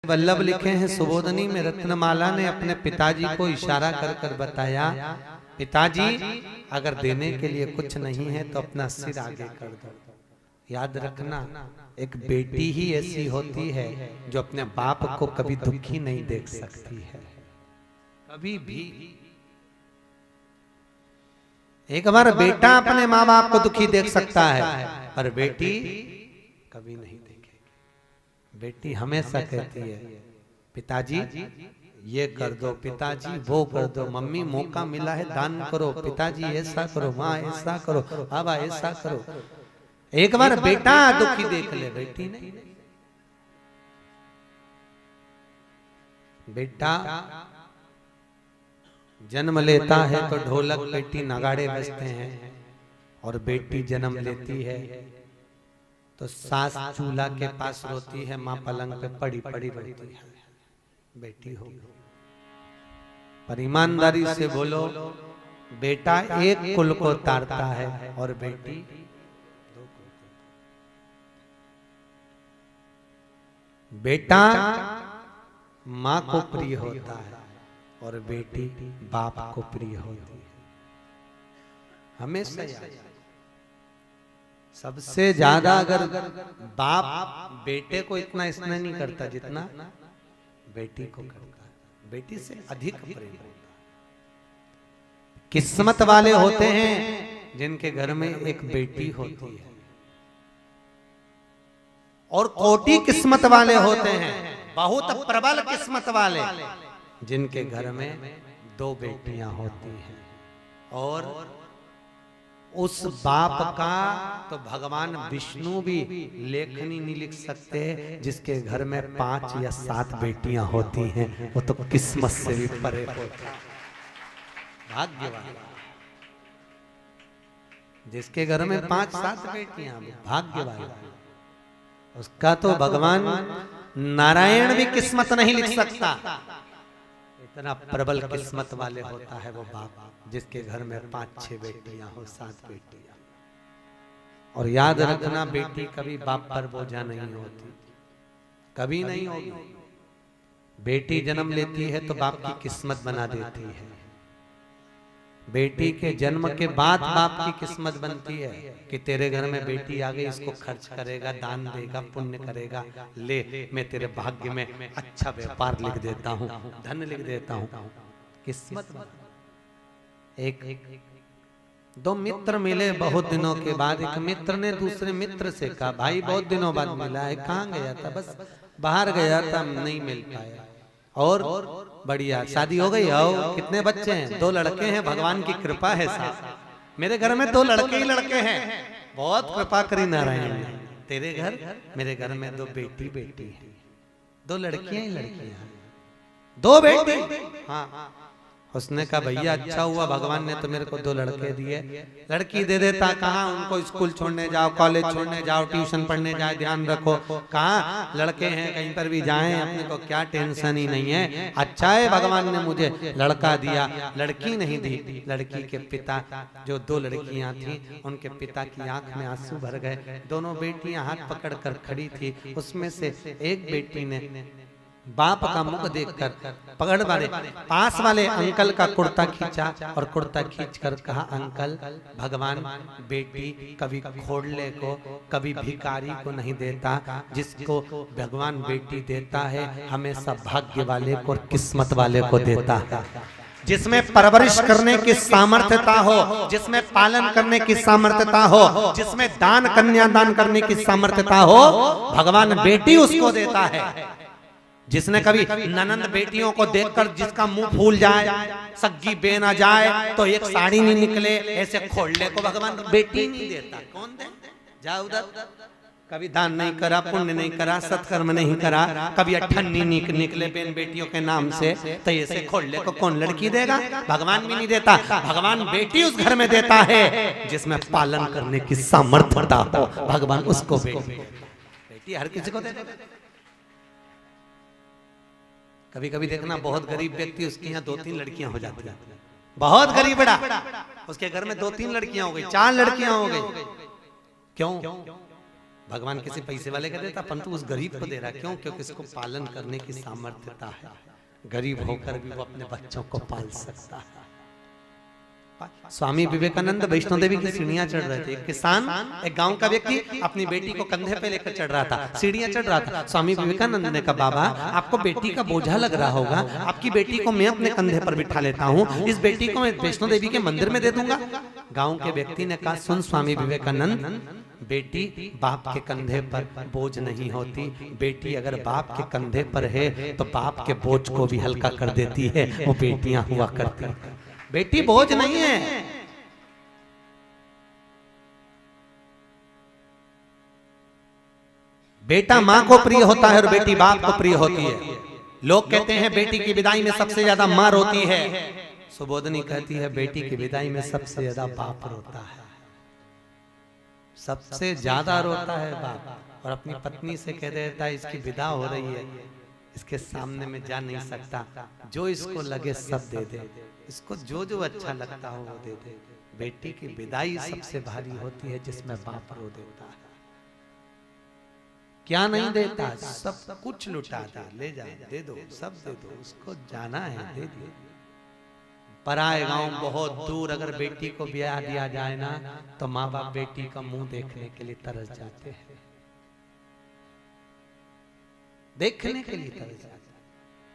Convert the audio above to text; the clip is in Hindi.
वल्लभ लिखे हैं सुबोधनी में, रत्नमाला ने अपने पिताजी को इशारा कर कर बताया, पिताजी अगर देने के लिए कुछ नहीं है तो अपना सिर आगे कर दो। याद रखना, एक बेटी ही ऐसी होती है जो अपने बाप को कभी दुखी नहीं देख सकती है, कभी भी। एक बार बेटा अपने माँ बाप को दुखी देख सकता है, पर बेटी कभी नहीं देखेगी। बेटी हमेशा कहती है, पिताजी ये कर दो, पिताजी वो कर दो, मम्मी मौका मिला है दान करो, पिताजी ऐसा करो, माँ ऐसा करो, बाबा ऐसा करो। एक बार बेटा दुखी देख ले, बेटी नहीं। बेटा जन्म लेता है तो ढोलक बेटी नगाड़े बजते हैं, और बेटी जन्म लेती है तो सास चूल्हा के पास रोती है, माँ पलंग पे पड़ी पड़ी रोती है। बेटी हो, पर ईमानदारी से बोलो, बेटा एक कुल को तारता है और बेटी दो कुल को। बेटा माँ को प्रिय होता है और बेटी बाप को प्रिय होती है। हमेशा याद, सबसे ज्यादा अगर बाप बेटे को इतना स्नेह नहीं करता जितना बेटी को करता है, बेटी से अधिक प्रेम होता है। किस्मत वाले होते हैं जिनके घर में एक बेटी होती है, और कोटि किस्मत वाले होते हैं, बहुत प्रबल किस्मत वाले, जिनके घर में दो बेटियां होती हैं। और उस बाप का तो भगवान विष्णु भी लेखनी नहीं लिख सकते जिसके घर में 5 या 7 बेटियां होती हैं, वो तो किस्मत से भी परे होता है। भाग्यवान जिसके घर में 5-7 बेटियां, भाग्यवान, उसका तो भगवान नारायण भी किस्मत नहीं लिख सकता। इतना प्रबल किस्मत वाले होता है वो बाप जिसके घर में 5-6 बेटियां हो, 7 बेटियां। और याद रखना, बेटी कभी बाप पर बोझा नहीं होती, कभी नहीं होगी। बेटी जन्म लेती है तो बाप की किस्मत बना देती है। बेटी के जन्म के बाद बाप की किस्मत बनती है कि तेरे घर में बेटी आ गई, इसको खर्च करेगा, दान देगा, पुण्य करेगा, ले मैं तेरे भाग्य में अच्छा व्यापार लिख देता हूँ, धन लिख देता हूँ। किस्मत। एक 2 मित्र मिले बहुत दिनों के बाद। एक मित्र ने दूसरे मित्र से कहा, भाई बहुत दिनों बाद मिला है, कहाँ गया था? बस बाहर गया था, नहीं मिल पाया। और बढ़िया, शादी हो गई? आओ। कितने बच्चे हैं? 2 लड़के हैं, भगवान की कृपा है साहब, मेरे घर में 2 लड़के ही लड़के हैं, बहुत कृपा करी नारायण ने। तेरे घर? मेरे घर में 2 बेटी बेटी है, 2 लड़कियां ही लड़कियां, 2 बेटी। हाँ, उसने कहा भैया अच्छा हुआ, भगवान ने तो मेरे को 2 लड़के दिए, लड़की दे देता कहाँ? उनको स्कूल छोड़ने जाओ, कॉलेज छोड़ने जाओ, ट्यूशन पढ़ने जाए, ध्यान रखो। कहाँ लड़के हैं, कहीं पर भी जाएं, अपने को क्या टेंशन ही नहीं है। अच्छा है भगवान ने मुझे लड़का दिया, लड़की नहीं दी। लड़की के पिता, जो 2 लड़कियां थी, उनके पिता की आंख में आंसू भर गए। दोनों बेटियां हाथ पकड़ कर खड़ी थी, उसमें से एक बेटी ने बाप का मुख देखकर पकड़ वाले पास वाले अंकल का कुर्ता खींचा और कुर्ता खींचकर कहा, अंकल भगवान बेटी कभी खोड़ले को, कभी भिखारी को नहीं देता, जिसको भगवान बेटी देता है हमेशा भाग्य वाले को और किस्मत वाले को देता है। जिसमें परवरिश करने की सामर्थ्यता हो, जिसमें पालन करने की सामर्थ्यता हो, जिसमें दान कन्यादान करने की सामर्थ्यता हो, भगवान बेटी उसको देता है। जिसने कभी ननंद बेटियों को देखकर जिसका मुंह फूल जाए, सग्गी बे ना जाए, तो एक साड़ी नहीं निकले, ऐसे खोड़ले को भगवान बेटी नहीं देता। कौन दे? जा उधर। कभी दान नहीं करा, पुण्य नहीं करा, सत्कर्म नहीं करा, कभी अठन्नी निकले बेन बेटियों के नाम से, तो ऐसे खोड़ले को कौन लड़की देगा? भगवान भी नहीं देता। भगवान बेटी उस घर में देता है जिसमें पालन करने की सामर्थ्यता हो, भगवान उसको बेटी हर किसी को देता। कभी कभी देखना, बहुत गरीब व्यक्ति, उसके यहाँ 2-3 लड़कियां हो जाती हैं। बहुत गरीब बड़ा, उसके घर में 2-3 लड़कियां हो गई, 4 लड़कियां हो गई। क्यों? भगवान किसी पैसे वाले का देता, परंतु उस गरीब को दे रहा। क्यों? क्योंकि इसको पालन करने की सामर्थ्यता है। गरीब होकर भी वो अपने बच्चों को पाल सकता है। स्वामी विवेकानंद वैष्णो देवी की सीढ़ियां चढ़ रहे थे। एक किसान, एक गांव का व्यक्ति अपनी बेटी को कंधे पे लेकर चढ़ रहा था, सीढ़ियां चढ़ रहा था। स्वामी विवेकानंद ने कहा, बाबा आपको बेटी का बोझा लग रहा होगा, आपकी बेटी को मैं अपने कंधे पर बिठा लेता हूँ, इस बेटी को मैं वैष्णो देवी के मंदिर में दे दूंगा। गांव के व्यक्ति ने कहा, सुन स्वामी विवेकानंद, बेटी बाप के कंधे पर बोझ नहीं होती। बेटी अगर बाप के कंधे पर है तो बाप के बोझ को भी हल्का कर देती है। वो बेटियां हुआ करती हैं, बेटी बोझ नहीं है। बेटा मां को प्रिय होता है और बेटी बाप को प्रिय होती है। लोग कहते हैं बेटी की विदाई में सबसे ज्यादा मां रोती है। सुबोधनी कहती है बेटी की विदाई में सबसे ज्यादा बाप रोता है, सबसे ज्यादा रोता है बाप। और अपनी पत्नी से कह देता है इसकी विदा हो रही है, इसके सामने में जा नहीं सकता, जो इसको लगे सब दे दे, इसको जो जो अच्छा लगता हो वो दे दे। बेटी की विदाई सबसे भारी होती है जिसमें बाप रो देता है। क्या नहीं देता, सब कुछ लुटाता, ले जा, दे दो, सब दे दो, उसको जाना है दे दे। पराए गांव बहुत दूर अगर बेटी को ब्याह दिया जाए ना, तो माँ बाप बेटी का मुंह देखने के लिए तरस जाते हैं, देखने के लिए तरस जाते हैं।